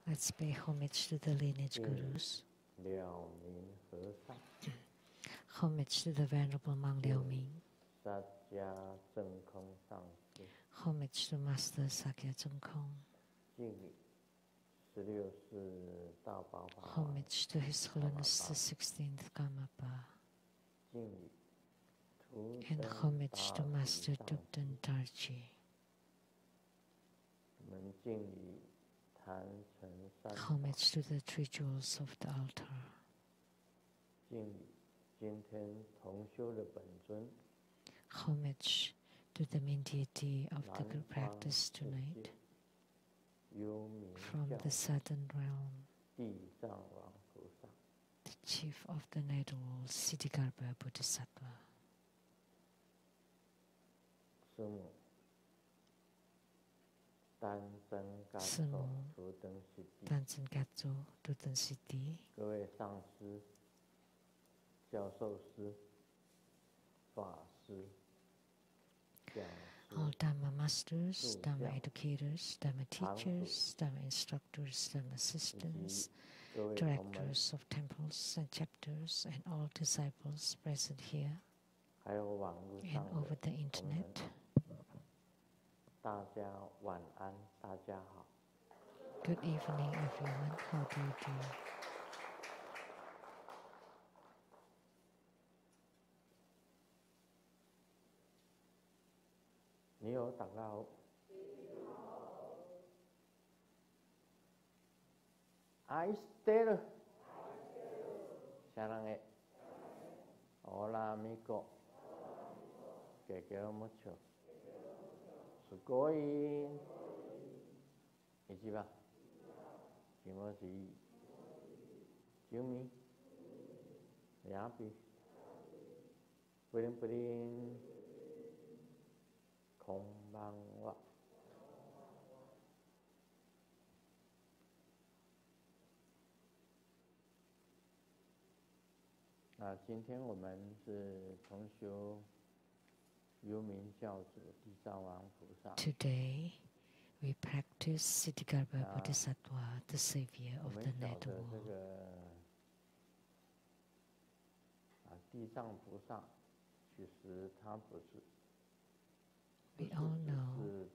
Let's pay homage to the lineage gurus. Homage to the Venerable Monk Liao Ming. Homage to Master Sakya Zheng Kong. Homage to His Holiness the 16th Karmapa. And homage to Master Dubden Tarji. Homage to the three jewels of the altar. Homage to the main deity of the group practice tonight, from the southern realm, the chief of the netherworld, Siddhigarbha Bodhisattva. Sư Mụ, Tan Chân Gatso, Tutan Siddhi. All Dhamma masters, Dhamma educators, Dhamma teachers, Dhamma instructors, Dhamma assistants, directors of temples and chapters, and all disciples present here and over the internet. Good evening, everyone. How do you do? Aistero. Sarange. Hola, amigo. Te quiero mucho. Sugoi. Ichiba. Kimoji. Yumi. Yapi. Purin purin. Konbanwa. Today we practice Siddhigarbha Bodhisattva, the savior of the netherworld. We all know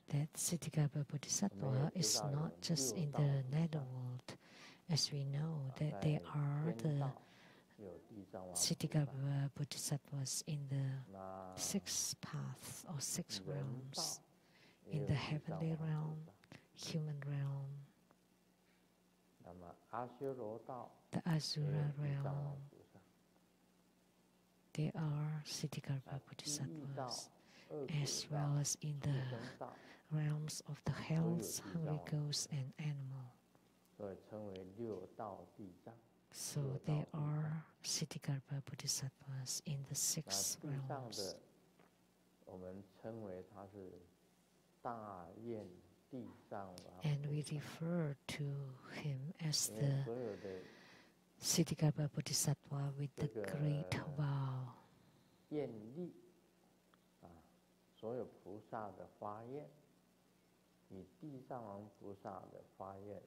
that Siddhigarbha Bodhisattva is not just in the netherworld, as we know that there are the Siddhigarbha Bodhisattvas in the six paths or six realms, in the heavenly realm, human realm, the Asura realm. There are Siddhigarbha Bodhisattvas, as well as in the realms of the hells, hungry ghosts, and animal. So there are Siddhigarbha Bodhisattvas in the six realms. And we refer to him as the Siddhigarbha Bodhisattva with the great vow.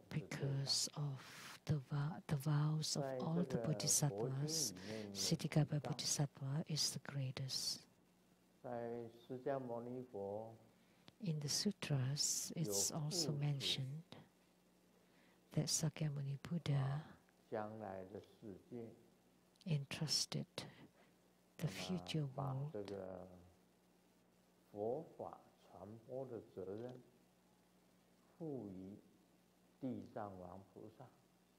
Because of the vows of all the Bodhisattvas, Siddhigarbha Bodhisattva is the greatest. In the sutras, it's also mentioned that Sakyamuni Buddha entrusted the future world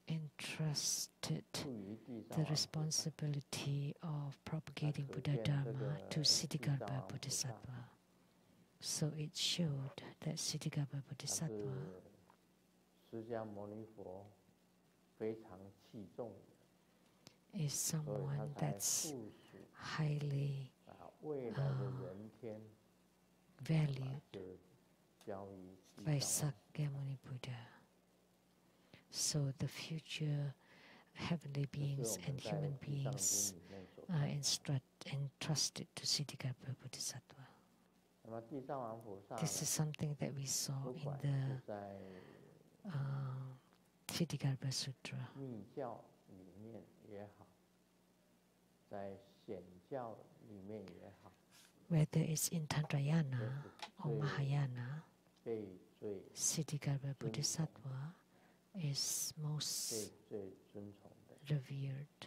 entrusted the responsibility of propagating Buddha Dharma to Siddhigarbha Bodhisattva. So it showed that Siddhigarbha Bodhisattva is someone that's highly valued by Sakyamuni Buddha. So the future heavenly beings and human beings entrusted to Siddhikarma Bodhisattva. This is something that we saw in the Siddhikarma Sutra. Whether it's in Tantrayana or Mahayana, Siddhikarma Bodhisattva is most revered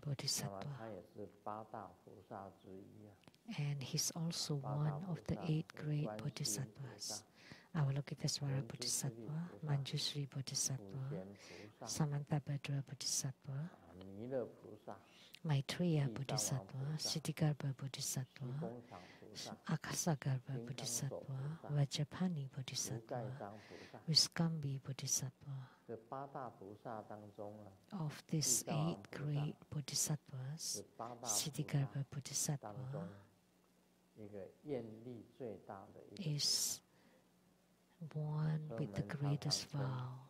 Bodhisattva. And he's also one of the 8 great Bodhisattvas. Avalokitesvara Bodhisattva, Manjushri Bodhisattva, Samantabhadra Bodhisattva, Maitreya Bodhisattva, Siddhikarma Bodhisattva, Akasagarva Bodhisattva, Vajrapani Bodhisattva, Viskambi Bodhisattva. Of these 8 great Bodhisattvas, Siddhikarma Bodhisattva is one with the greatest vow.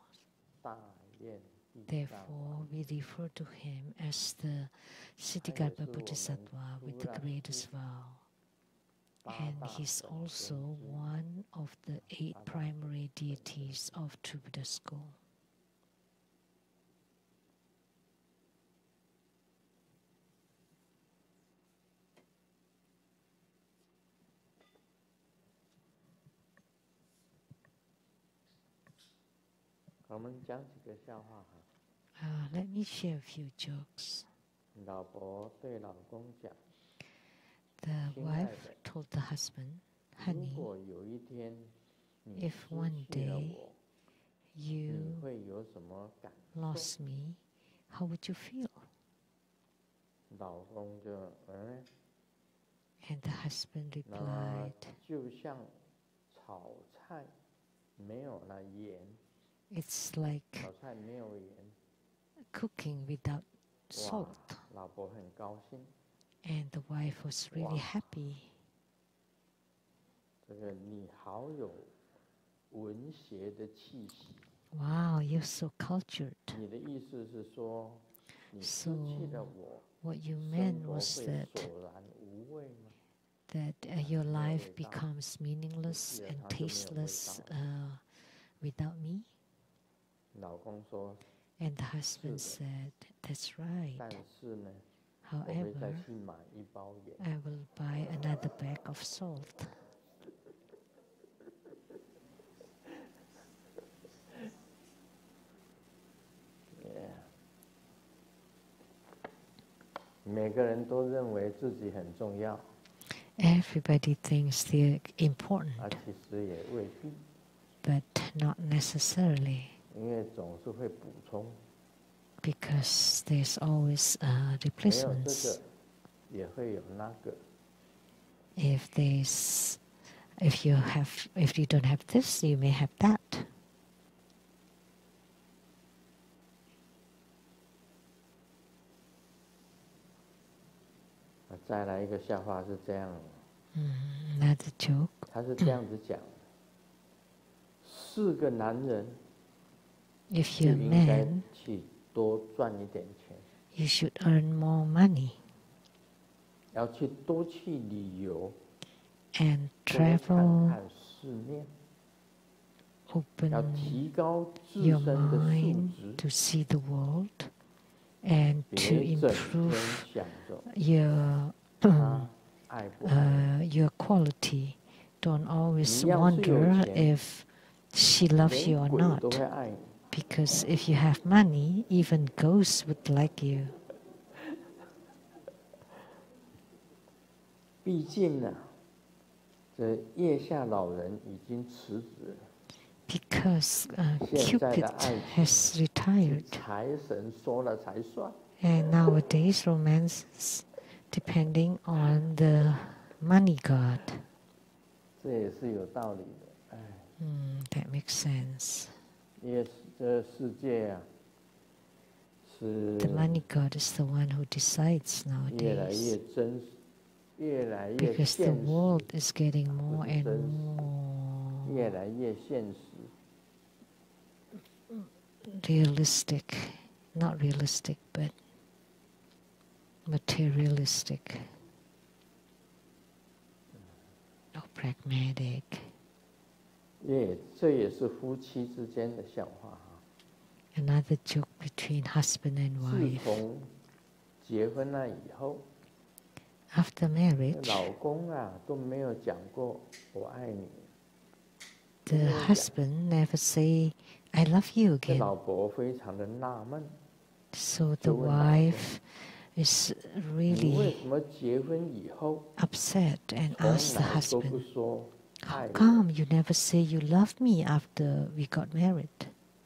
Therefore, we refer to him as the Siddhikarma Bodhisattva with the greatest vow. And he's also one of the 8 primary deities of True Buddha School. Let me share a few jokes. The wife told the husband, "Honey, if one day you lost me, how would you feel?" And the husband replied, "It's like cooking without salt." And the wife was really happy. Wow, you're so cultured. So what you meant was that your life becomes meaningless and tasteless without me? And the husband said, "That's right. However, I will buy another bag of salt." Everybody thinks they're important, but not necessarily. Because there's always replacements. If you don't have this, you may have that. Another joke. If you're a man, you should earn more money and travel, open your mind to see the world and to improve your quality. Don't always wonder if she loves you or not. Because if you have money, even ghosts would like you. Because Cupid has retired. And nowadays romance depending on the money god. That makes sense. The money god is the one who decides nowadays. Because the world is getting more and more realistic. Not realistic, but materialistic or pragmatic. 这也是夫妻之间的笑话哈。Another joke between husband and 自 wife. 从结婚了以后， After marriage, 老公啊都没有讲过我爱你。 the husband never say, I love you 这 again. 老婆非常的纳闷， So the wife is 你为 really 什么结婚以后 upset and 从 asks the 来都不 husband, 说 How 爱我？ come you never say you love me after we got married?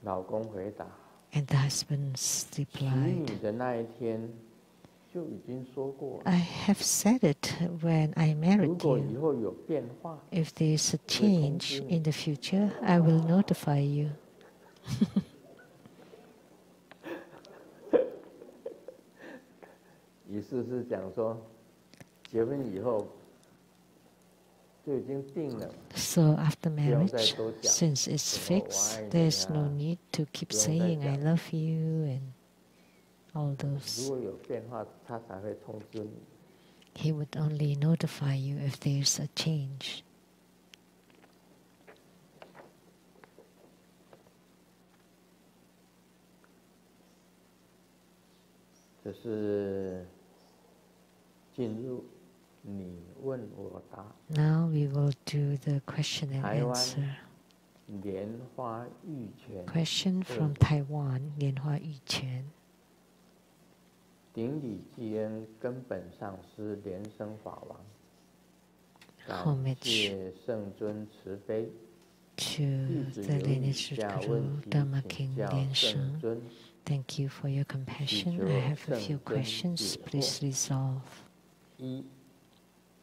老公回答， And the husband 娶 replied, 你的那一天就已经说过了。 I have said it when I 如 married 果以 you. 后有变化， If there is a change in the future, I will notify you. 意思是讲说，结婚以后就已经定了， So after 不用再 marriage, 多讲。 since it's 什么我 fixed, 爱你 there's no 啊， need to keep 不用再 saying I 讲。 love you and all 如 those. 果有变化，他才会通知你。 He would only notify you if there's a change. 这是进入你问我答。 Now we will do the question and 台湾 answer. 莲花玉泉 Question from Taiwan, Lianhua Yuquan. 顶礼记恩根本上师莲生法王，感 Homage 谢圣尊慈悲。 to 弟子 the 有以 lineage 下 Guru 问题 Dharma 请 King 教 Lian 圣 Sheng. 尊。 Thank you for your compassion. Teacher, I have a few Shen questions. Ching Tze. Please resolve 一，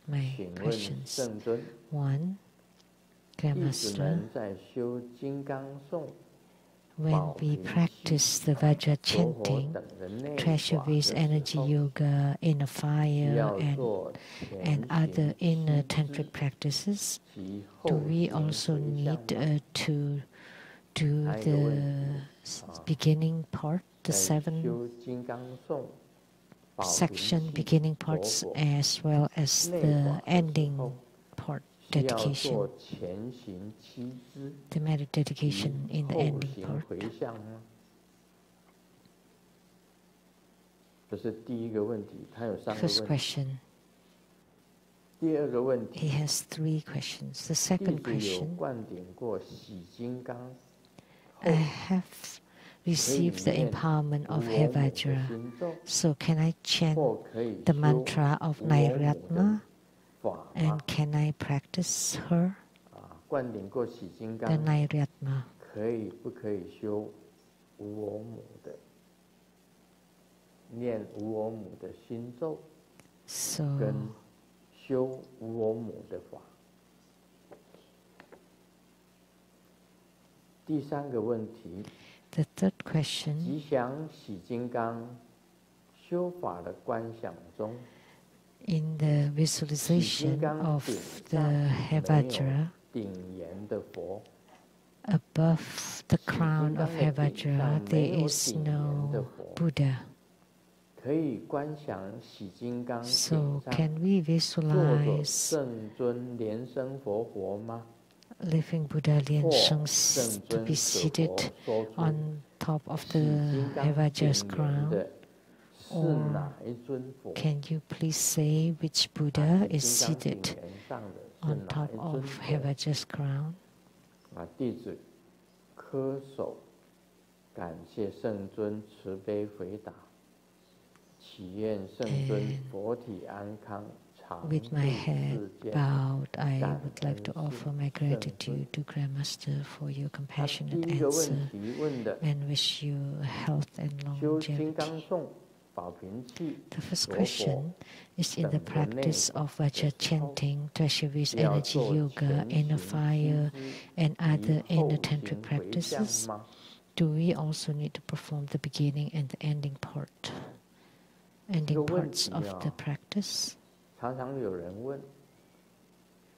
my 请问 questions. 圣尊， 1. 弟子 Grandmaster, 们在修金刚颂、 when we practice the Vajra 佛火 chanting, 等的内 treasure 法 waste 的 energy 时候， yoga, inner 需 fire, 要 and 做 and 前 other 行 inner 七 tantric 支 practices, 及 do 后 we 行 also 回 need 向吗？ to do 还有一个问 the 题， beginning part, the 在 7修金刚颂、宝瓶 section 器、 beginning 佛 parts 火 as well as 内 the 法的时 ending 候， part, 需要 dedication, 做前行七支 the metta 及 dedication in the 后 ending 行 part. 回向吗？这是第一个问题，他有3个 First 问题。 question, 第二个问 he 题， has 3 questions. The 弟 second 子有 question, 灌顶过洗金刚后， I have 可以 received the 念 empowerment 无 of 我母的 Hevajra. 心咒， So can I chant 或可以 the 修 mantra of 无我母的 Nairatma 法 and 吗？ can I practice her, 灌顶过洗金 the 刚， Nairatma? 不可以修无我母的，念无我母的心咒， So 跟修无我母的法。第3个问题， the third question, 吉祥洗金刚修法的观想中， in the 洗金 visualization 刚 of 顶 the 上没有 Hevajra, 顶檐的佛， above the crown of 洗金刚的顶 Hevajra 上 there 没有 is 顶檐的 no 佛， Buddha. 可以观想洗金刚 So 顶上 can we 坐着 visualize 圣尊莲生佛活吗？ living Buddha Lian 或 Sheng 圣 to 尊 be 此 seated 佛说出 on top of 洗 the 金刚 Hevajra's 顶檐 crown? 的是 Or 哪一尊佛？ Can you please say which 那 Buddha 洗 is 金刚顶 seated 檐上的是 on 哪 top 一尊 of 佛？ Hevajra's crown? 弟子磕手，感谢圣尊慈悲回答，祈愿圣尊佛体安康，常 With 住 my head 世间。 bowed, I 感 would like to 恩 offer my 圣尊 gratitude to Grandmaster for your 他 compassionate 第一个问 answer 题问的 and wish you health and 修金刚 longevity. 颂、宝瓶器、 The first 佛 question 火 is in the 等的内 practice 法 of 的 Vajra 时候， chanting, treasure with 需要 energy 做 yoga, 前 inner 行七 fire, 支 and 及 other 后 inner tantric 行回向 practices? 吗？ Do we also need to perform the beginning and the ending问 parts 题 of 啊 the practice? 常常有人问，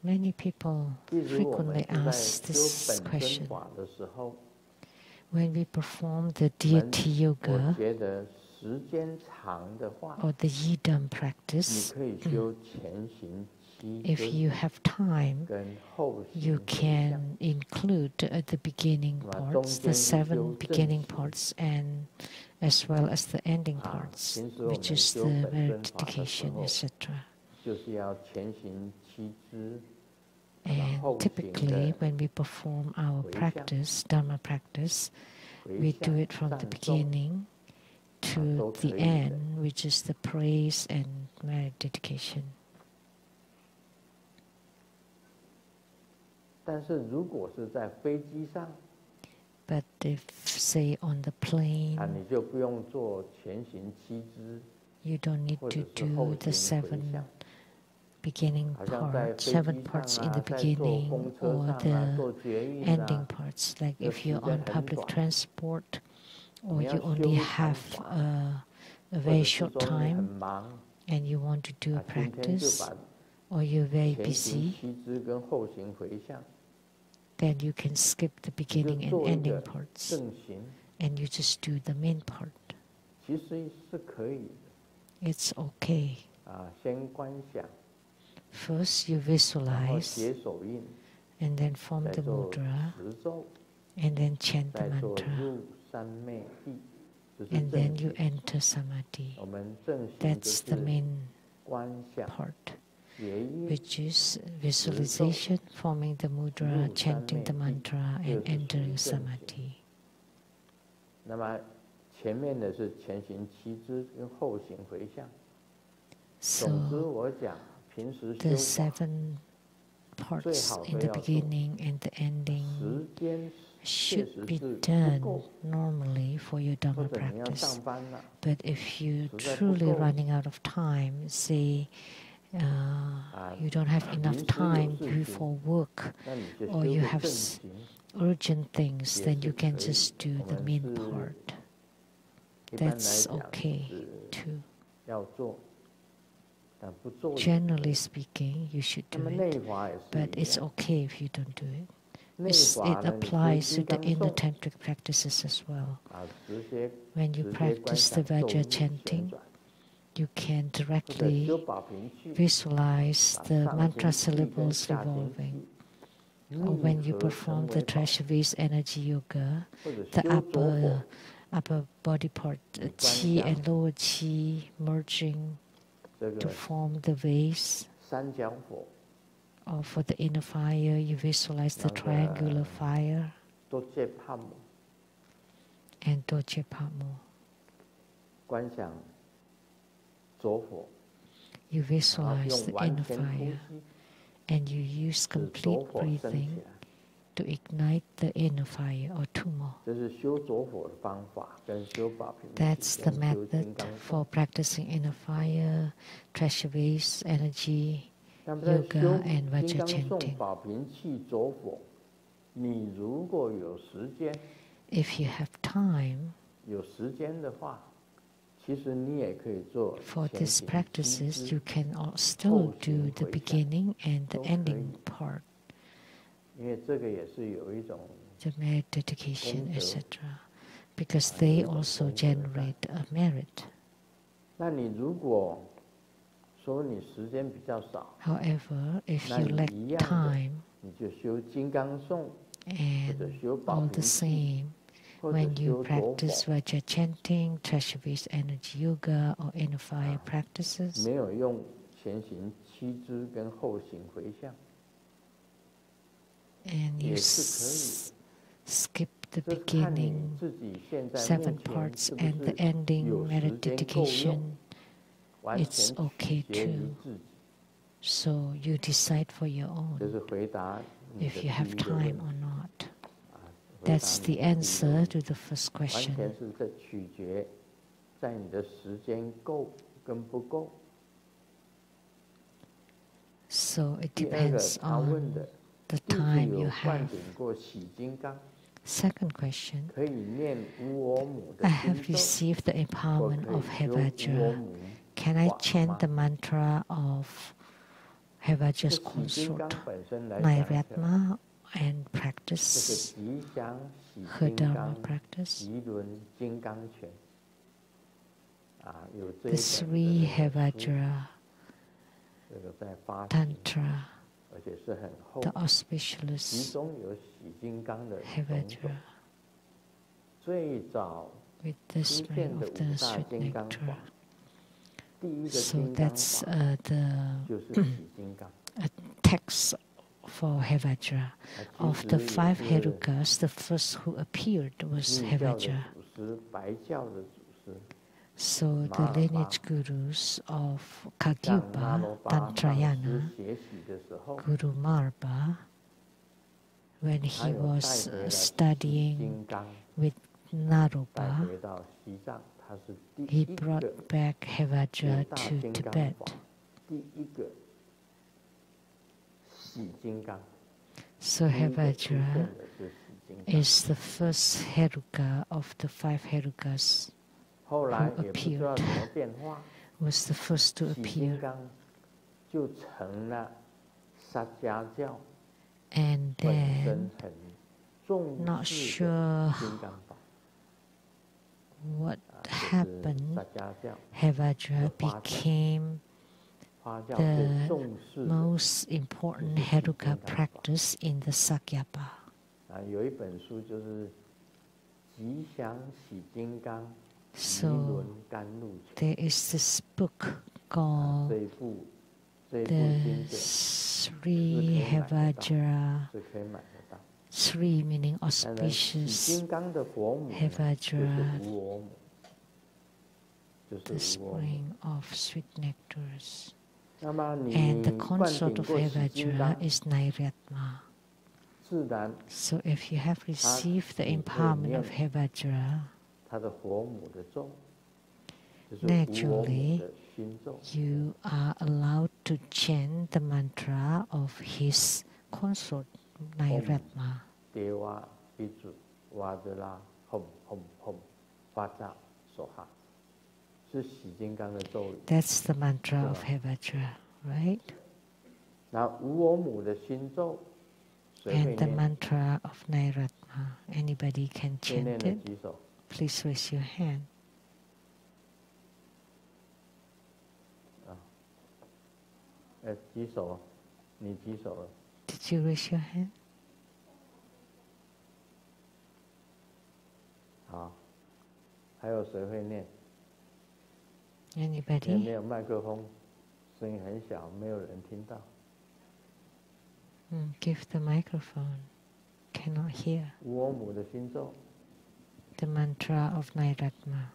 Many people 例如我们 frequently 是在 ask 修 this 本尊 question. 法的时候， When we perform the 我们 deity 我 yoga, 觉得 or the Yidam practice, if you have time, you can include the beginning parts, the 7 beginning parts, and as well as the ending parts, which is the meditation, etc. And typically, when we perform our practice, Dharma practice, we do it from the beginning to the end, which is the praise and merit dedication. But if, say, on the plane, you don't need to do the 7 beginning parts, 7 parts in the beginning or the ending parts. Like if you're on public transport, or you only have a very short time and you want to do a practice, or you're very busy, then you can skip the beginning and ending parts and you just do the main part. It's okay. First you visualize and then form the mudra and then chant the mantra. And then you enter samadhi. That's the main part, which is visualization, forming the mudra, chanting the mantra, and entering samadhi. So, the 7 parts in the beginning and the ending should be done normally for your Dhamma practice. But if you're truly running out of time, say you don't have enough time before work, or you have urgent things, then you can just do the main part. That's okay too. Generally speaking, you should do it, but it's okay if you don't do it. It applies to the inner tantric practices as well. When you practice the Vajra chanting, you can directly visualize the mantra syllables revolving. Or when you perform the Trashava's energy yoga, the upper body part, Qi and lower Qi merging to form the vase. Or for the inner fire, you visualize the triangular fire and Doche Pamo. You visualize the inner fire and you use complete breathing to ignite the inner fire or tumo. That's the method for practicing inner fire, Trashava's energy, yoga and Vajra chanting. If you have time for these practices, you can still do the beginning and the ending part, the merit dedication, etc., because they also generate a merit. However, if you lack time, and all the same, when you practice Vajra chanting, Trashava's energy yoga, or inner fire practices, and you skip the beginning 7 parts and the ending merit dedication, it's okay too. So you decide for your own if you have time or not. That's the answer to the first question. So it depends on the time you have. Second question, I have received the empowerment of Hevajra. Can I chant the mantra of Hevajra's consort, Nairatma, and practice her Dharma practice? the three Hevajra Tantra, the auspicious Hevajra, with the spring of the sweet nectar. So that's the a text for Hevajra. Of the 5 Herukas, the first who appeared was Hevajra. So the lineage gurus of Kagyupa, Tantrayana, Guru Marba, when he was studying with Naropa, he brought back Hevajra to Tibet. So Hevajra is the first Heruka of the 5 Herukas who appeared, was the first to appear. And then, not sure what happened, Hevajra became the most important Heruka practice in the Sakyapa. So there is this book called the Sri Hevajra, Sri meaning auspicious, Hevajra, the spring of sweet nectars. And the consort of Hevajra is Nairatma. So if you have received the empowerment of Hevajra, naturally you are allowed to chant the mantra of his consort, Nairatma. That's the mantra of Hevajra, right? And the mantra of Nairatma, anybody can chant it? Please raise your hand. Did you raise your hand? Anybody? Give the microphone. Cannot hear. The mantra of Nairatma.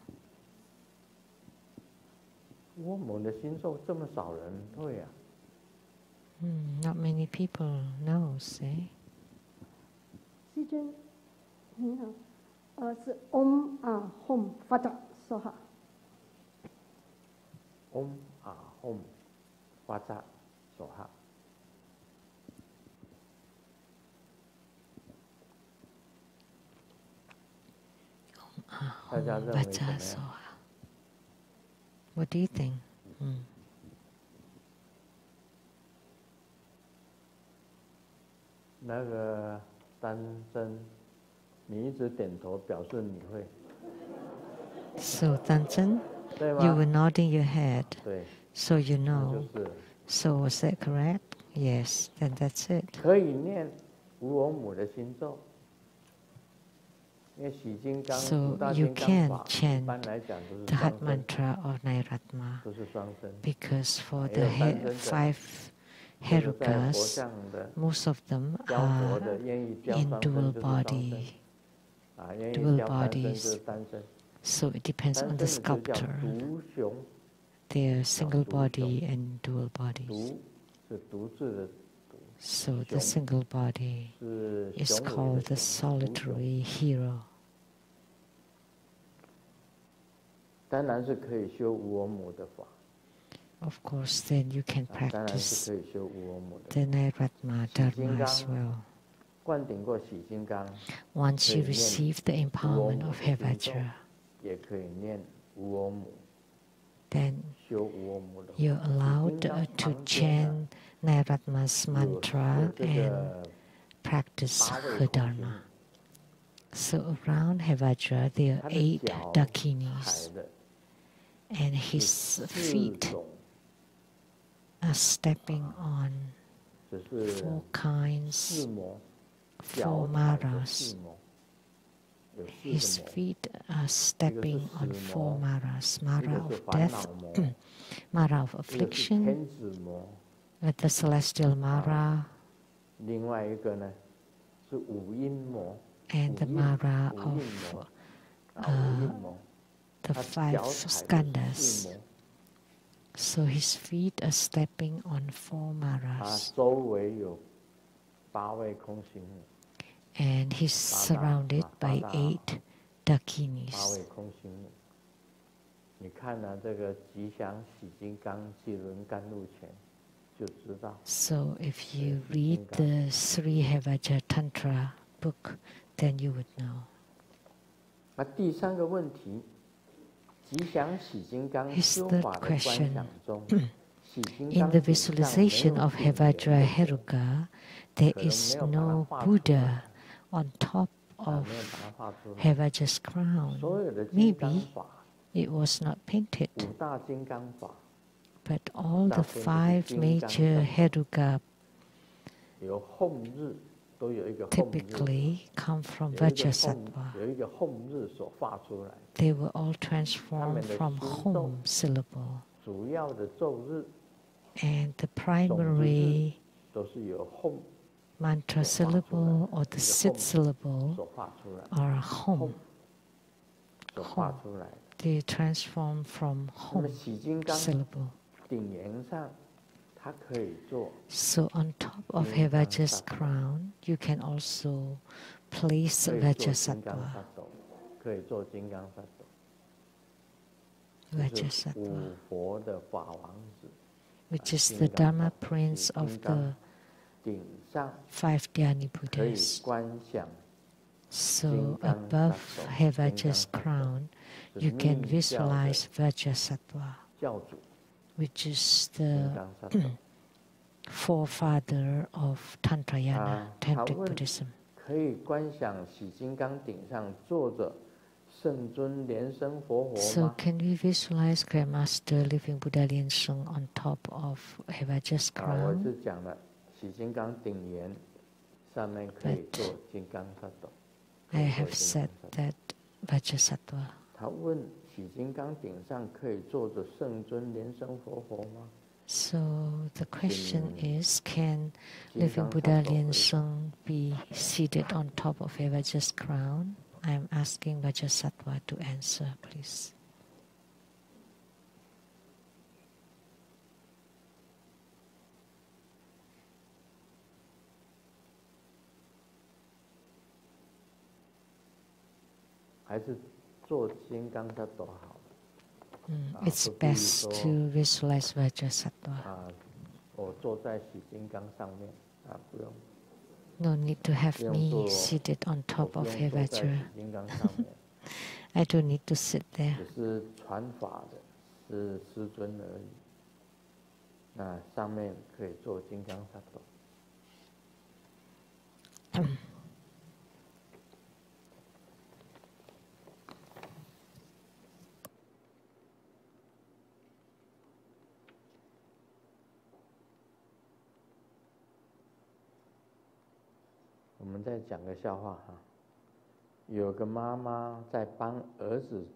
Not many people know, see? 师尊，你好，是 Om Hum Fata Soha。Om Hum Fata Soha。大家认为怎么样？ What do you think? 那个丹真，你一直点头表示你会。So Danzhen, you were nodding your head. 对。So you know. So was that correct? Yes. Then that's it. 可以念无我母的心咒。 So you can chant the heart mantra of Nairatma because for the 5 Herukas, most of them are in dual bodies. So it depends on the sculptor. They are single body and dual bodies. So the single body is called the solitary hero. Of course, then you can practice the Nairatma Dharma as well. Once you receive the empowerment of Hevajra, then you're allowed to chant Nairatma's mantra and practice her Dharma. So around Hevajra, there are 8 Dakinis. and his feet are stepping on 4 kinds, 4 maras. His feet are stepping on 4 maras: Mara of death, Mara of affliction, the celestial Mara, and the Mara of the 5 skandhas. So his feet are stepping on 4 maras. And he's surrounded by 8 dakinis. So if you read the Sri Hevaja Tantra book, then you would know. His third question. In the visualization of Hevajra Heruka, there is no Buddha on top of Hevaja's crown. Maybe it was not painted. But all the 5 major Heruka typically come from Vajrasattva. They were all transformed from Hom syllable. And the primary mantra syllable or the Sit syllable are Hom. They transform from Hom syllable. So on top of Hevaja's crown, you can also place Vajrasattva. Vajrasattva, which is the Dharma Prince of the 5 Dhyani Buddhas. So above Hevaja's crown, you can visualize Vajrasattva, which is the forefather of Tantrayana, Tantric Buddhism. So can we visualize Grandmaster Living Buddha Lien Sung on top of Hevaja's crown? But I have said that Vajrasattva. So the question is, can Living Buddha Lien Sung be seated on top of Hevaja's crown? I am asking Vajrasattva to answer, please. It's best to visualize Vajrasattva. No need to have me seated on top of Hevajra. I don't need to sit there.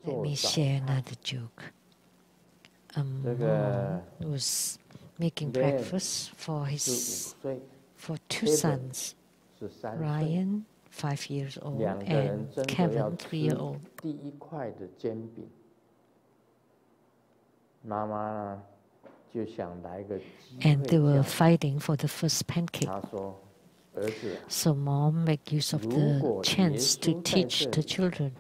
Let me share another joke. A mom was making breakfast for 2 sons, Ryan, 5 years old, and Kevin, 3-year-old. And they were fighting for the first pancake. So mom made use of the chance to teach the children.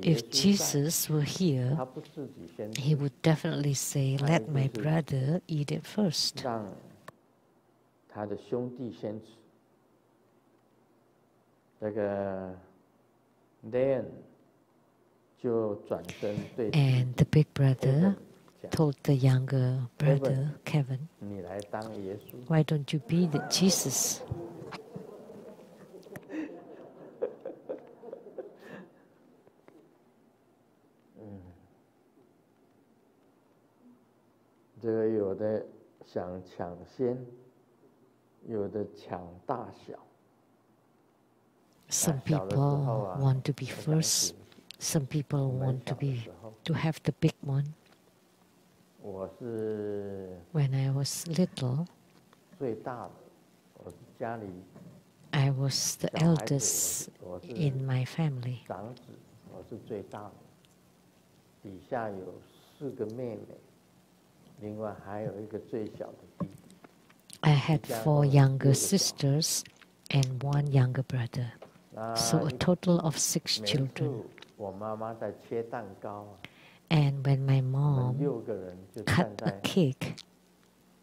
If Jesus were here, he would definitely say, "Let my brother eat it first." And the big brother told the younger brother, Kevin, "Why don't you be the Jesus?" 有的想抢先，有的抢大小。Some people want to be first. Some people want to have the big one. 我是 When I was little, 最大的，我家里 I was the 小孩子 eldest 我是 in my family. 长子，我是最大的，底下有4个妹妹，另外还有一个最小的弟弟。I had 4 younger sisters and 1 younger brother. So a total of 6 children. 我妈妈在切蛋糕 And when my 我们 mom 6个人就 cut 站 a 在 cake,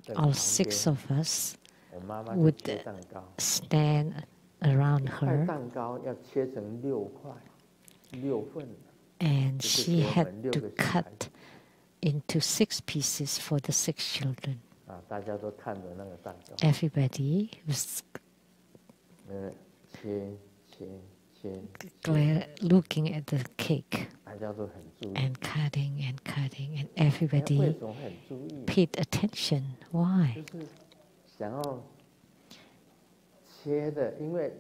这个 all 旁 6 边， of us 我妈妈就 would 切蛋糕， stand around 一块 her, 蛋糕要切成6块，6份， and 就是 she 给我 had 们6 to 个小孩子 cut into 6 pieces for the 6 children. 大家都看着那个蛋糕， Everybody was 切。 looking at the cake 大家都很注意， and cutting and cutting, and 为 everybody 什么很注意？ paid attention. Why? 就是想要切的，因为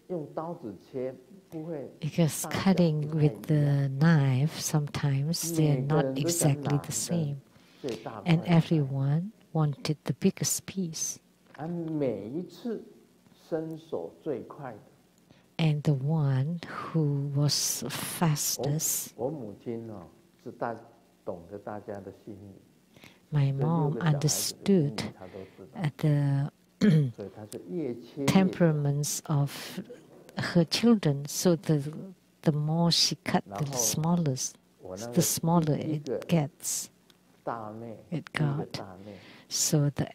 用刀子切不会， Because 大小 cutting 不太 with 一样。 the knife, sometimes they're 每个 not 人都想 exactly 拿 the 的 same. 最大块 And 的， everyone wanted the biggest piece. 每一次伸手最快的。 And the one who was fastest, 我母亲是懂得大家的心理， my 这6 mom 个小孩子的心 understood 理她都知道， the 所以她是越切越小。 temperaments of her children. So the more she cut, the 然后 smallest, 我那 the 个 smaller 第一 it 个 gets. 大妹， It 第一个 got. 大妹， So the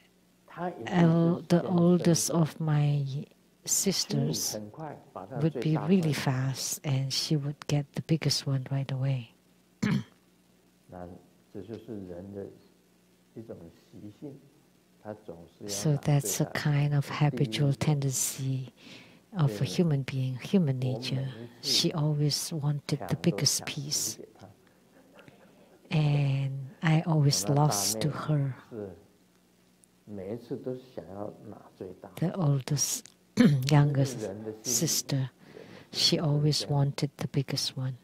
她一定是 the 先 oldest 伸手 of my 心里 sisters 很快把她 would 最 be 大块 really 的 fast, and she would get the biggest one right away. 那这就是人的一种习性，他总是要 So 拿最 that's a 大的。 kind of 第一 habitual 个 tendency of a human being, human 我 nature. 每一 She 次 always wanted 抢 the 都 biggest 抢 piece, 给她。 and I 我 always 那大 lost to 妹 her. 是每一次都想要拿最大， The oldest, 这 younger 是人的心理， sister, 人的 she 心理就是 always 这样。 wanted the biggest one.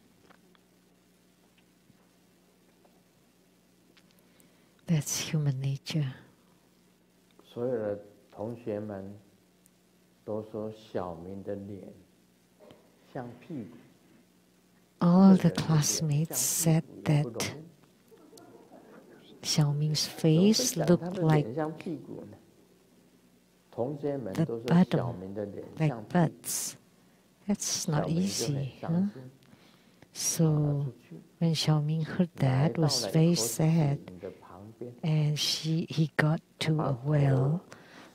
That's human nature. 所有的同学们都说小明的脸像屁股， All 这 the 个人的脸 classmates 像 said 屁股也不 that 容易。 Xiaoming's 怎么会 face 讲他 looked 的 like 脸像屁股呢？同学们 the 都说 bottom, 小明的脸 like 像屁股， butts. That's 小 not 明就很 easy, 伤 huh? 心，跑 So 出去， when Xiaoming heard 来 that, 到 was 了一 very 口 sad, 井的旁边， and he got 他 to 把 a 头 well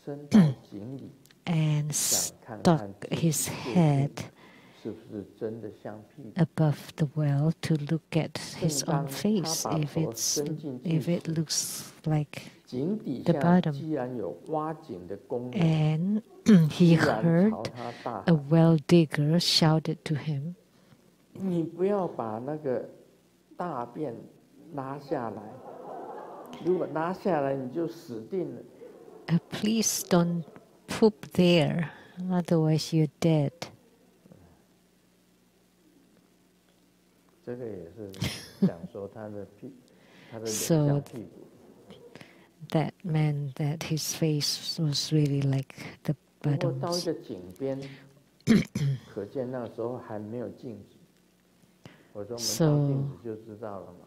伸到井里， and 想看 stuck 看井 his 究 head 竟是不是真的像屁股。 above the well to look at 正 his 当 own 他 face 把 if 头伸进去 it 时， looks like 井底 the 下 bottom 既然有挖井的工人， and he 居然 heard 朝他大 a 喊 well digger shouted to him, 你不要把那个大便拉下来，如果拉下来你就死定了。 Please don't poop there, otherwise you're dead. 这个也是讲说他的脸 So 像屁股。 that meant that his face was really like the 不过到一 bottoms. 个井边，可见那时候还没有镜子。我说我们 So 照镜子就知道了嘛。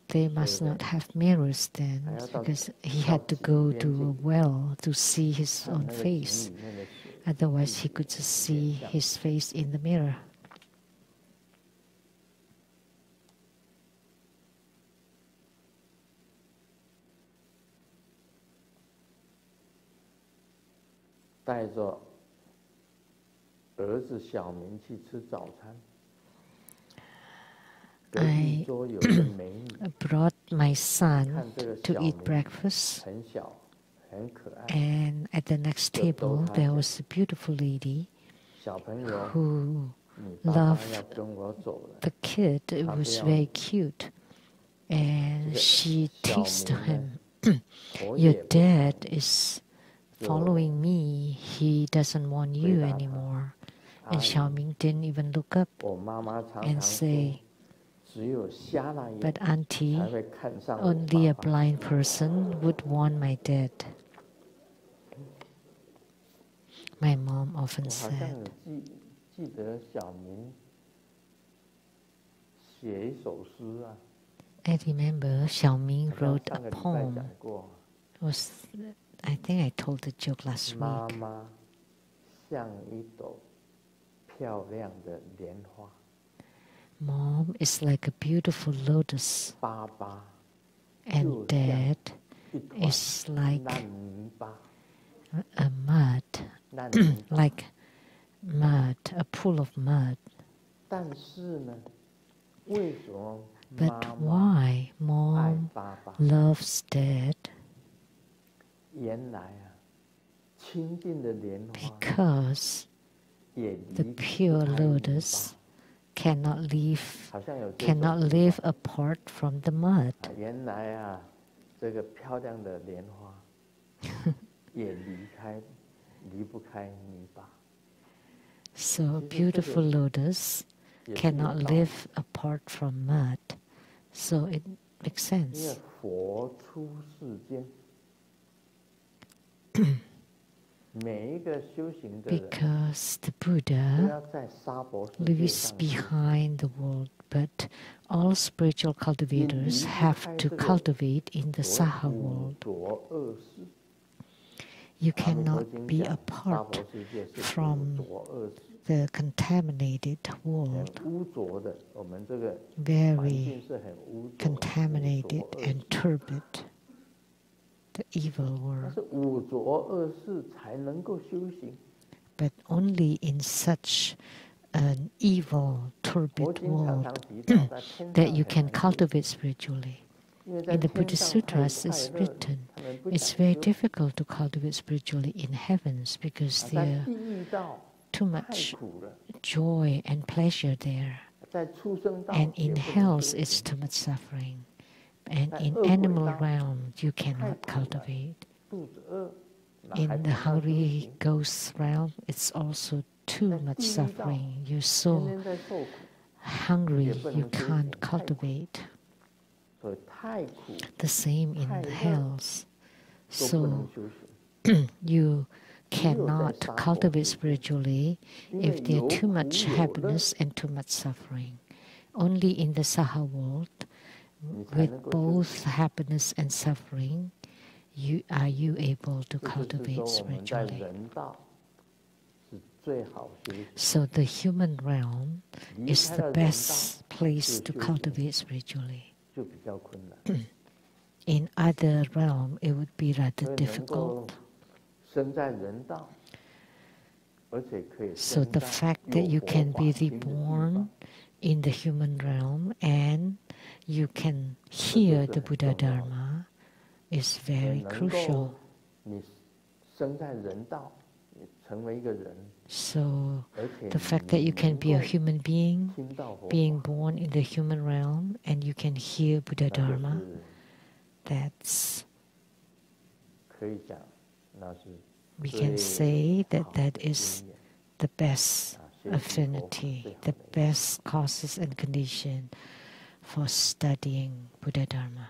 They must not have mirrors then, because he had to go to a well to see his 看 own 那个井 face. 里面的水， Otherwise, he could just see his face in the mirror. 带着儿子小明去吃早餐。隔壁桌有个美女， Brought my son 看这个 to 小 eat 明 breakfast, 很小，很可爱。 and at the next table there was a beautiful lady 小朋友， who 你爸爸 loved 要跟我走了。 the kid. It was very cute, and she teased him your dad is following me. He doesn't want you anymore. And Xiaoming didn't even look up and say, but auntie, only a blind person would want my dad. My mom often said. I remember Xiaoming wrote a poem. I think I told the joke last week. Mom is like a beautiful lotus, and Dad is like a mud, like mud, a pool of mud. But why Mom loves Dad? Because the pure lotus cannot live apart from the mud. So beautiful lotus cannot live apart from mud. So it makes sense. Because the Buddha lives behind the world, but all spiritual cultivators have to cultivate in the Saha world. You cannot be apart from the contaminated world, very contaminated and turbid, the evil world. But only in such an evil, turbid world that you can cultivate spiritually. In the Buddhist Sutras, it's written, it's very difficult to cultivate spiritually in heavens because there are too much joy and pleasure there. And in hells, it's too much suffering. And in animal realm, you cannot cultivate. In the hungry ghost realm, it's also too much suffering. You're so hungry, you can't cultivate. The same in the hells. So you cannot cultivate spiritually if there's too much happiness and too much suffering. Only in the Saha world, with both happiness and suffering, are you able to cultivate spiritually. So the human realm is the best place to cultivate spiritually. In other realm, it would be rather difficult. So the fact that you can be reborn in the human realm and you can hear the Buddha Dharma is very crucial. So the fact that you can be a human being, being born in the human realm, and you can hear Buddha Dharma, we can say that is the best affinity, the best causes and condition for studying Buddha Dharma.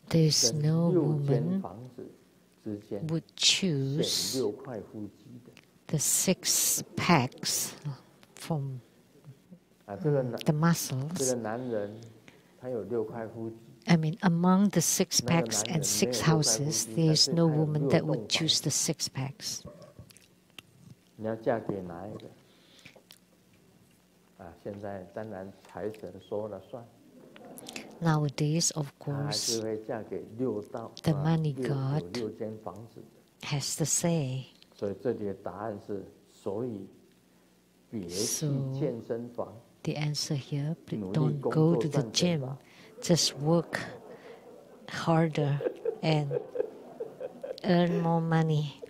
There's no woman would choose the 6 packs from the muscles. I mean, among the 6 packs and 6 houses, there's no woman that would choose the 6 packs. Nowadays, of course, the money god has the say. So the answer here, don't go to the gym, just work harder and earn more money.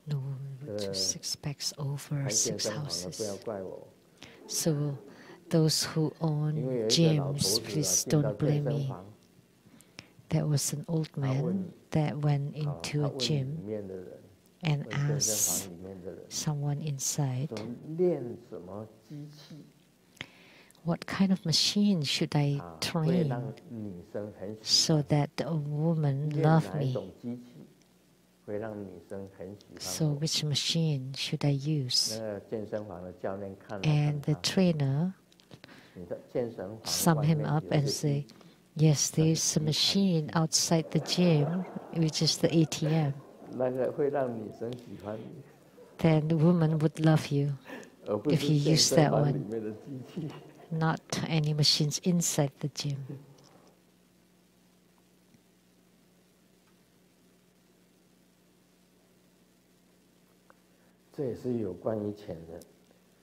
No woman with 6 packs over 6 houses. So those who own gyms, please don't blame me. There was an old man that went into a gym and asked someone inside, what kind of machine should I train so that a woman love me? So which machine should I use? And the trainer summed him up and say, yes, there is a machine outside the gym, which is the ATM. Then the woman would love you if you use that one, not any machines inside the gym.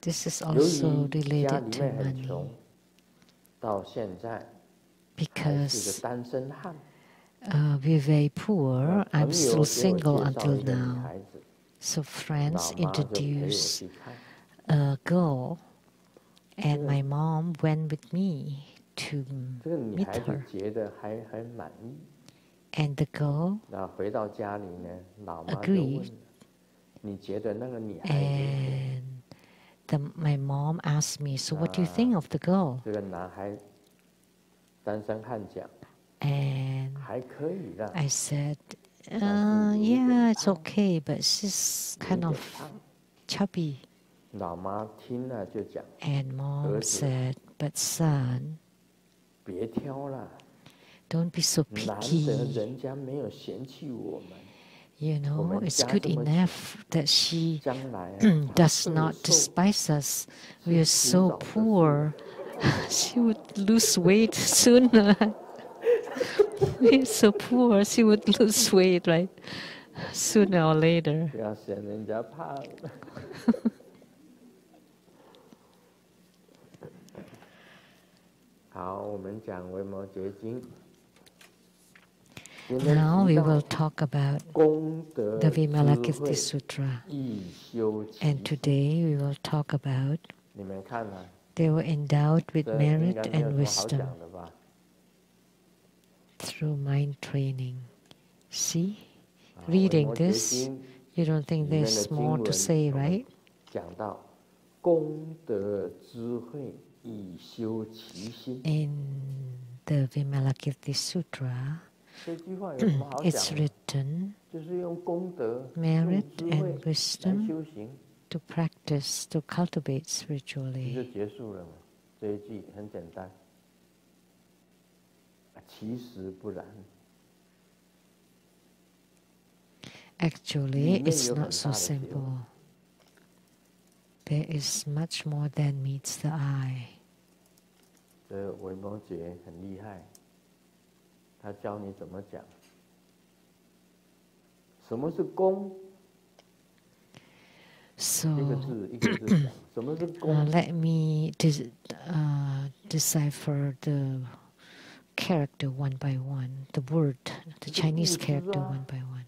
This is also related to money. Because we're very poor, I'm still single until now. So friends introduced a girl, and my mom went with me to meet her. And the girl agreed. And my mom asked me, so what do you think of the girl? And I said, yeah, it's okay, but she's kind of chubby. And mom said, but son, don't be so picky. You know, it's good enough that she does not despise us. We are so poor. She would lose weight sooner. We're so poor, she would lose weight, right? Sooner or later. Now we will talk about the Vimalakirti Sutra. And today we will talk about they were endowed with merit and wisdom through mind training. See? Reading this, you don't think there's more to say, right? In the Vimalakirti Sutra, it's written, merit and wisdom to practice, to cultivate spiritually. Actually, it's not so simple. There is much more than meets the eye. So, let me decipher the character one by one, the word, the Chinese character one by one.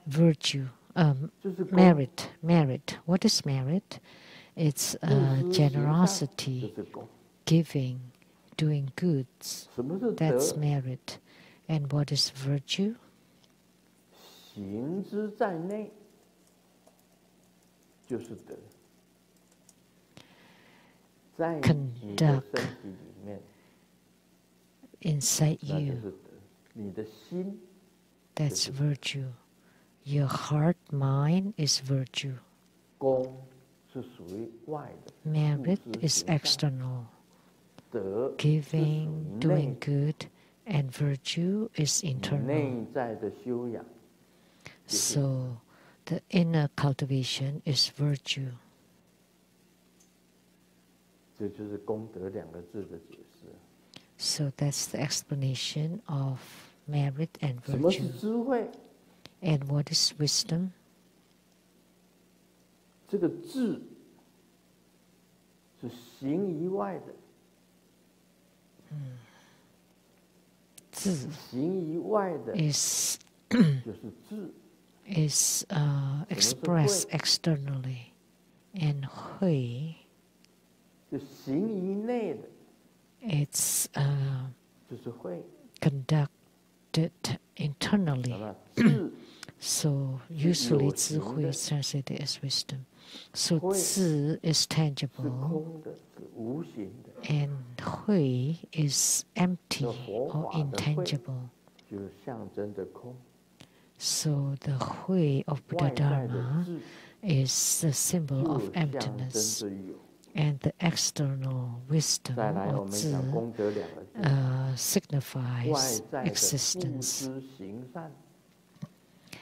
Virtue, merit. What is merit? It's generosity, giving, doing goods. That's merit. And what is virtue? Conduct inside you. That's virtue. Your heart, mind is virtue. Merit is external. Giving, doing good, and virtue is internal. So, the inner cultivation is virtue. So that's the explanation of merit and virtue. And what is wisdom? 是形以外的。字形以外的 is 就是智。is expressed externally, and hui 就形以内的 it's 就是慧。 conducted internally. 那么智 So usually 有 智慧 is 形的。 translated as wisdom. So 慧 zi is 是 tangible, 空的，是无形的。 and hui is empty 那佛 or 法的慧 intangible. 就是象征的空。 So the hui of 外 Buddha 在的 Dharma 智 is the symbol 就 of 象征 emptiness, 着有。 and the external wisdom 再来，我 or 们讲 zi 功德两个字， 外 signifies 在的布 existence. 施行善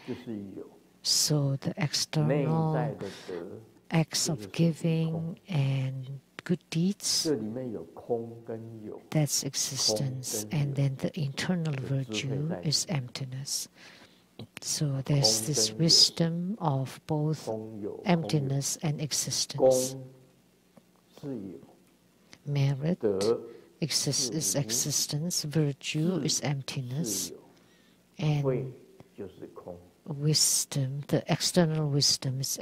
就是有， So the 内在 external 的德 acts of giving and good deeds, 这里面有空跟有， that's existence, and then the internal virtue is emptiness. So there's this wisdom of both 空有 emptiness and existence. 功是有， Merit 德 is existence, virtue is 是 emptiness, 有，慧 and 就是空。 wisdom, the external wisdom is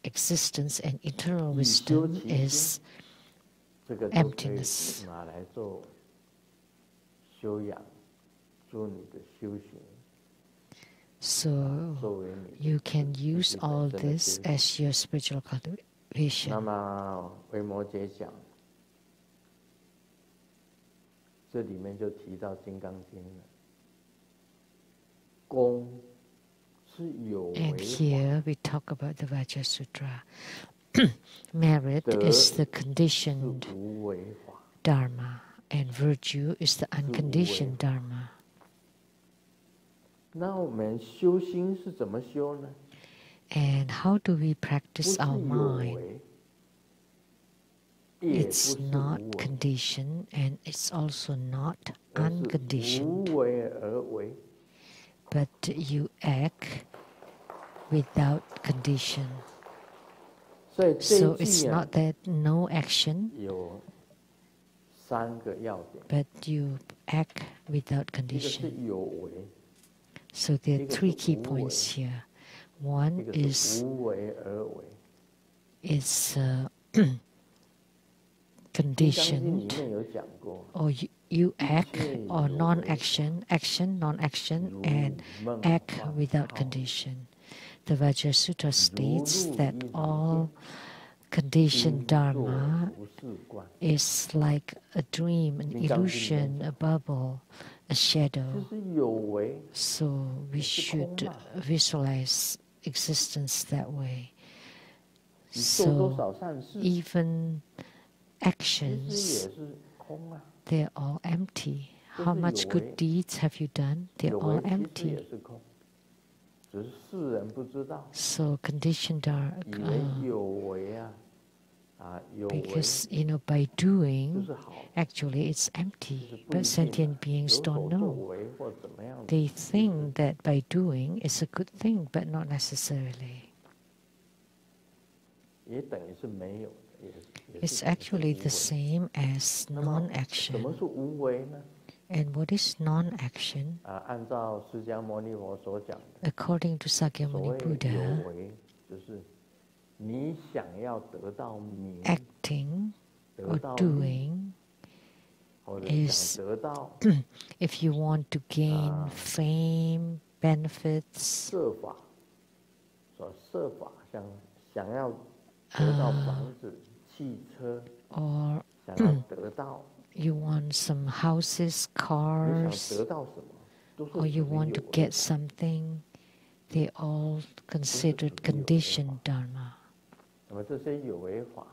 existence, and internal 以修 wisdom 其 is 心，这个都可以 emptiness. 拿来做修养，做你的修行。 So 作为你 you can 自 use 己 all 本身的 this 修行。 as your spiritual 那 cultivation. 么维摩诘讲，这里面就提到《金刚经》了，功是有 And 为 here we talk about the Vajra Sutra. Merit is the 是 conditioned 无为法。 dharma, and virtue is the unconditioned dharma. 那我们修心是怎么修呢？ And how do we 不 practice 是 our 有 mind? 为，也不 It's 是 not 无为， conditioned, and it's also not 而是 unconditioned, 无为而为。 but you act without condition. 所以这 So 一 it's 句啊 not that no action, 有三个要点， but you act without 一个是 condition. 有为， So there are 一个是 three key 无为， points here. 一 One 个 is 是无为而为。 is 《金刚经》里 conditioned, 面有讲过， or you act 一切 or 有为 non-action, action, non-action, 如 and 梦 act 幻 without 泡 condition. The Vajra Sutra 如 states 露 that 亦如 all 电， conditioned 应作 dharma 如是观。 is like a dream, an 金刚经里面 illusion, 讲 a bubble, a shadow. 就是有为， So we 是 should 空嘛。 visualize existence that way. 你做多 So 少善事， even 其实 actions, 也是空啊。 they're all empty. 都 How 是 much 有 good 为， deeds have you done? They're 有 all 为其实 empty. 也是空，只是世人不知道， So conditioned are 以为有为啊，有为 because by 就 doing 是好， actually it's 就是 empty. 不一 But 定 sentient 啊。 beings 有 don't 所作 know. 为或怎么样的， They 其实 think that by doing is a good thing, but not necessarily. 也等于是没有的，也 It's 是等于是 actually 无 the 为。 same as 那么什 non-action. 么是无为呢？ And what is non-action? 按照释迦牟尼佛所讲的， According to 所 Sakyamuni 谓 Buddha, 有为，就是你想要得到名， acting 得 or 到利， doing 或者 is 想得到 if you want to gain fame, benefits, 设法，设法想要得到房子、汽车， or 想要得到， you want some houses, 你想 cars, 得到什么，都是 or you 属于 want 有 to 为 get 法。 something, they all considered 属于有为 conditioned 法。 dharma. 那么这些有为法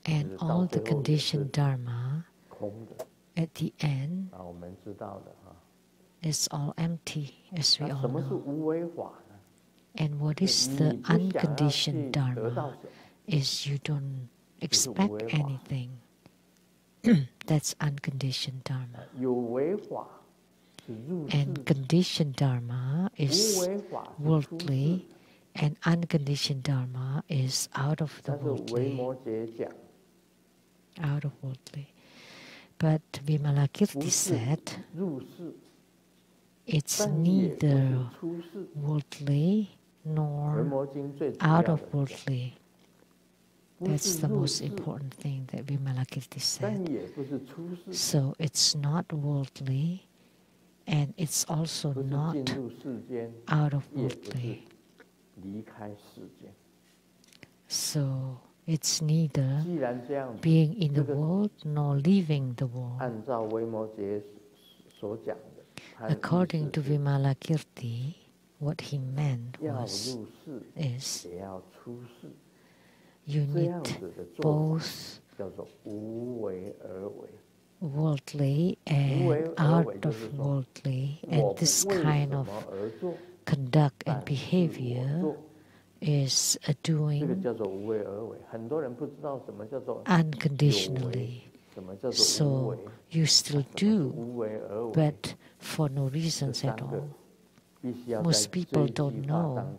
And 就是到 all the 最后也是 conditioned dharma 空的 at the end 我们知道的哈。 is all empty, as we 那 all 什么是 know. 无为法呢？ And what 就 is 你 the 不想要去 unconditioned 得到 dharma 什么， is you don't 就是无 expect 为法。 anything. That's unconditioned dharma. 有为法是入 And 世， conditioned dharma 无 is 为法是出 worldly, 世。 and unconditioned dharma is out of the 但是维 worldly. 摩诘讲， out of worldly. But Vimalakirti said, it's neither worldly nor out of worldly. That's the most important thing that Vimalakirti said. So it's not worldly, and it's also not out of worldly. So it's neither being in the world nor leaving the world. According to Vimalakirti, what he meant is you need both worldly and out of worldly, and this kind of conduct and behavior is doing unconditionally. So you still do, but for no reasons at all. Most people don't know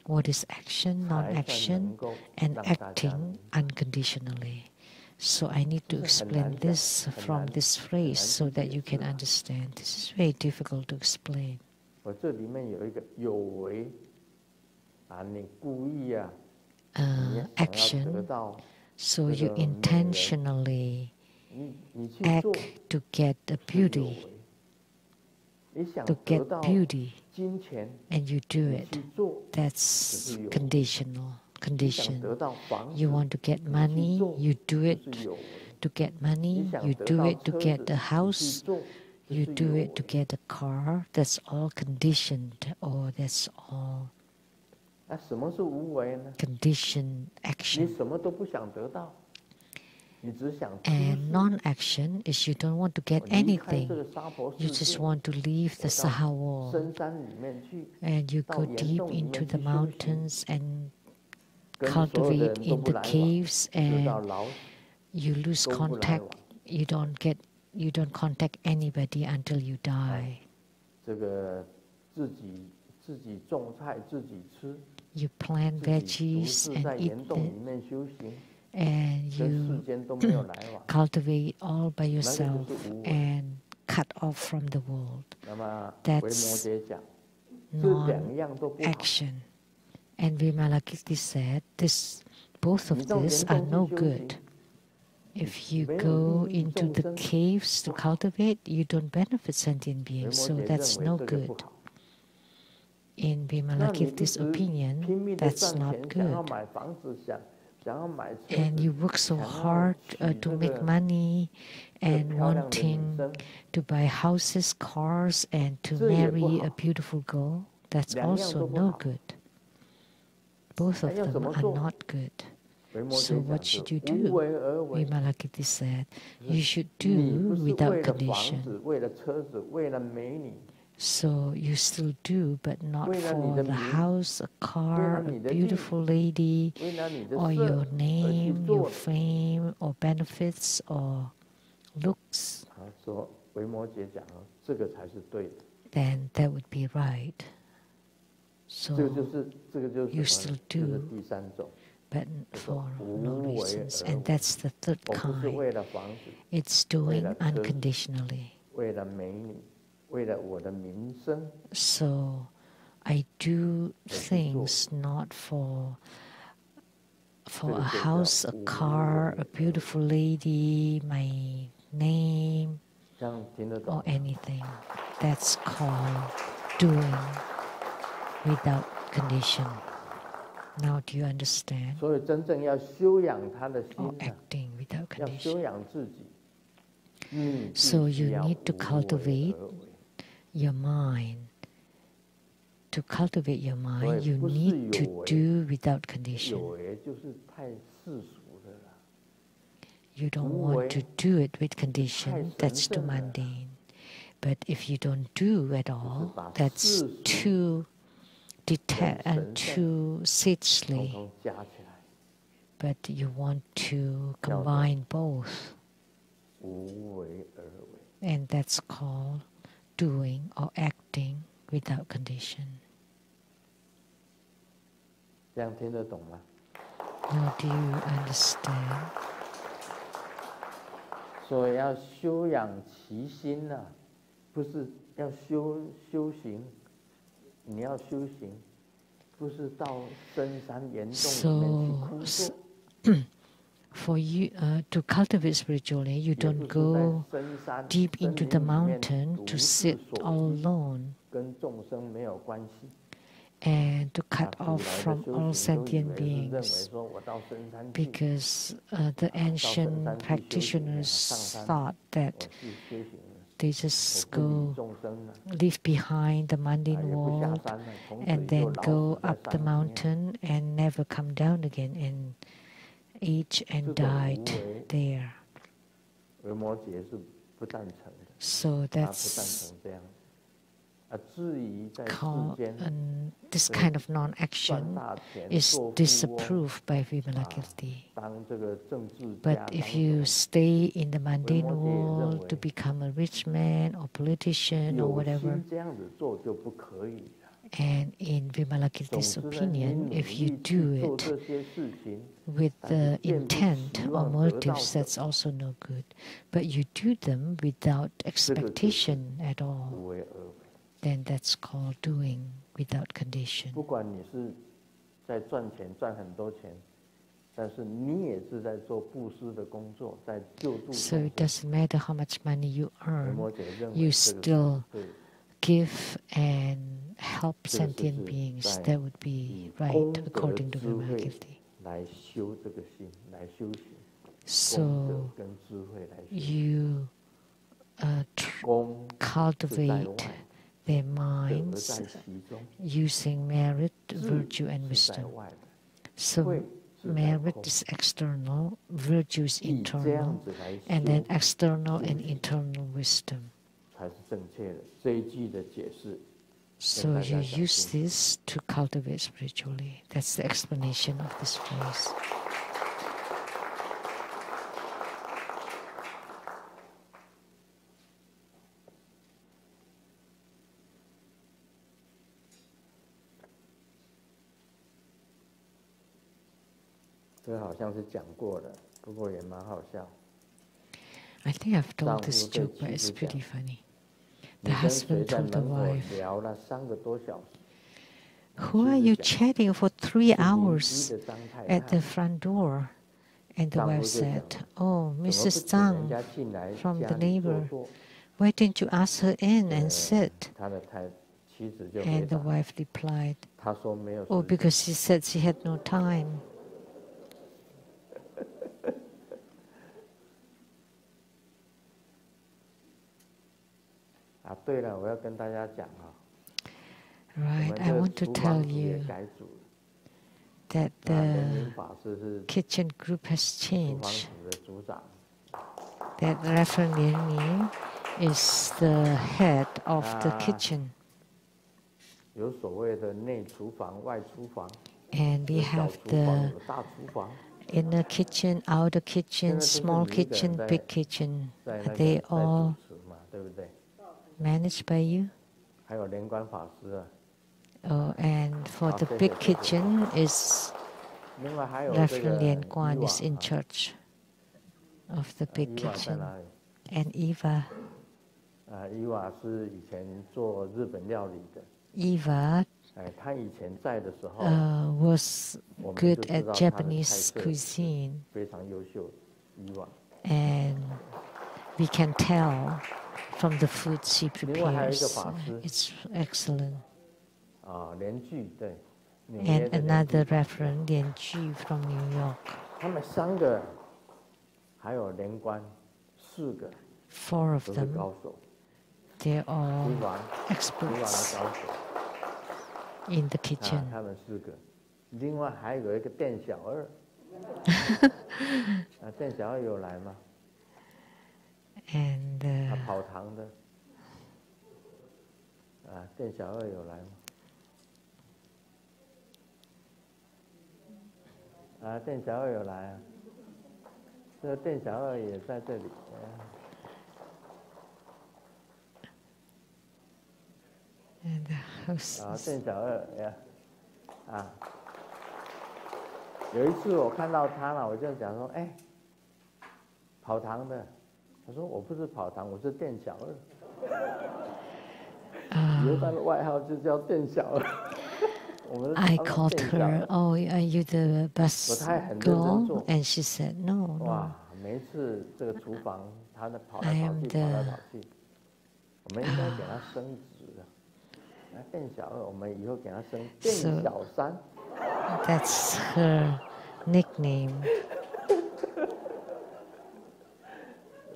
what is action, non-action, and acting unconditionally. So I need to explain this from this phrase so that you can understand. This is very difficult to explain. Action, so you intentionally act to get the beauty, and you do it. That's conditional. Condition. You want to get money, you do it to get money, you do it to get a house, you do it to get a car. That's all conditioned, or that's all conditioned action. And non-action is you don't want to get anything. You just want to leave the Saha world. And you go deep into the mountains and cultivate in the caves, and you lose contact. You don't contact anybody until you die. You plant veggies and eat them, and you cultivate all by yourself and cut off from the world. That's non-action. And Vimalakirti said, both of these are no good. If you go into the caves to cultivate, you don't benefit sentient beings, so that's no good. In Vimalakirti's opinion, that's not good. And you work so hard to make money and wanting to buy houses, cars, and to marry a beautiful girl, that's also no good. Both of them are not good. So what should you do? Vimalakirti said, you should do without condition. So you still do, but not for the house, a car, a beautiful lady, or your name, your fame, or benefits, or looks. Then that would be right. So you still do, but for no reasons. And that's the third kind. It's doing unconditionally. So I do things not for a house, a car, a beautiful lady, my name, or anything. That's called doing without condition. Now do you understand? Or acting without condition. So you need to cultivate your mind. To cultivate your mind, you need to do without condition. You don't want to do it with condition, that's too mundane. But if you don't do at all, that's too detached and too sagely. But you want to combine both. And that's called doing or acting without condition. Now do you understand? 所以要修养其心呐，不是要修行。你要修行，不是到深山岩洞里面去枯坐。For you to cultivate spiritually, you don't go deep into the mountain to sit all alone and to cut off from all sentient beings, because the ancient practitioners thought that they just go leave behind the mundane world and then go up the mountain and never come down again and age and died there. So that's called, this kind of non-action is disapproved by Vimalakirti. But if you stay in the mundane world to become a rich man or politician or whatever, and in Vimalakirti's opinion, if you do it with the intent or motives, that's also no good. But you do them without expectation at all, then that's called doing without condition. So it doesn't matter how much money you earn, you still give and help sentient beings. That would be right according to Vimalakirti. So you cultivate their minds using merit, virtue, and wisdom. So merit is external, virtue is internal, and then external and internal wisdom. So you use this to cultivate spiritually. That's the explanation of this phrase. I think I've told this joke, but it's pretty funny. The husband told the wife, "Who are you chatting for 3 hours at the front door?" And the wife said, "Oh, Mrs. Zhang from the neighbor. Why didn't you ask her in and sit?" And the wife replied, "Oh, because she said she had no time." Right, I want to tell you that the kitchen group has changed. That Reverend Lian Yi is the head of the kitchen. And we have the inner kitchen, outer kitchen, small kitchen, big kitchen. They all managed by you? Oh, and for the big kitchen is Reverend Lian Guan is in charge of the big kitchen. And Eva? Eva was good at Japanese cuisine. And we can tell from the food she prepares. It's excellent. And another reference, Lian Ju from New York. 4 of them, they're all experts in the kitchen. And and the host. 有一次我看到他了，我就讲说，哎，跑堂的，他说我不是跑堂，我是店小二。以后他的外号就叫店小二。I called her, "Oh, are you the bus girl?" And she said, "No, no. 每一次这个厨房，他的跑来跑去，跑来跑去。我们应该给他升职的。那店小二，我们以后给他升店小三。That's her nickname."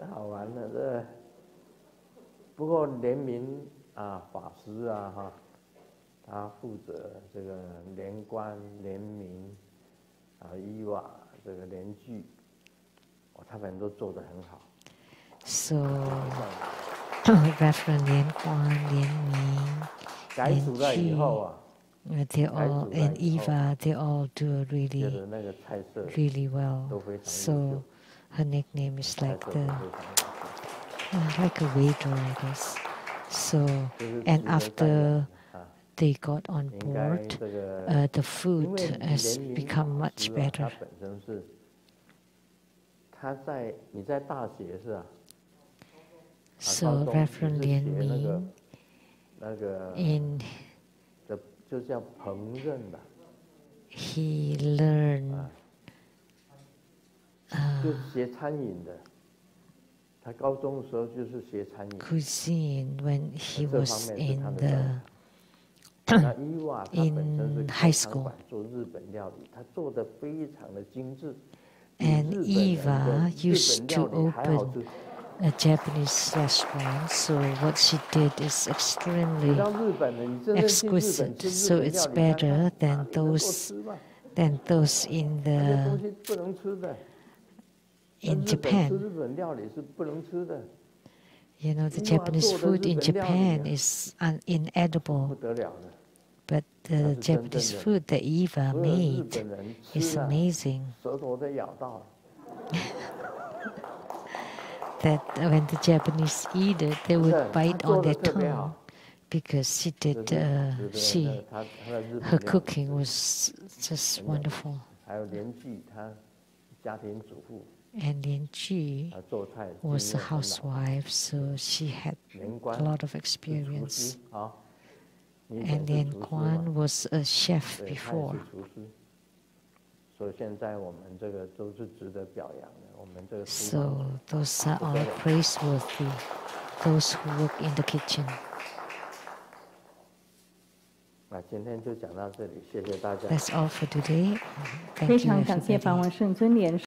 好玩的这。不过联名法师哈。他负责这个联观、联名，伊瓦这个联聚，他们都做得很好。So, Reverend Lien Guan, Lien Ming, Lien Ji, they all and Eva, they all do really well. So, her nickname is like like a waiter, I guess. So, and after they got on board, the food has become much better. 你在大学是吧？ So Reverend Lien Ming, 那个 就叫烹饪吧。he learned 就学餐饮的。他高中的时候就是学餐饮。cuisine when he was in high school. And Eva used to open a Japanese restaurant, so what she did is extremely exquisite. So it's better than those in Japan. You know, the Japanese food in Japan is inedible. But the Japanese food that Eva made is amazing. That when the Japanese eat it, they would bite on their tongue because her cooking was just wonderful. And Lien Ji was a housewife, so she had a lot of experience. And Lien Guan was a chef before. So those are all praiseworthy, those who work in the kitchen. 那今天就讲到这里，谢谢大家。 That's all for today. Thank you, 非常感谢 everybody. 法王圣尊莲。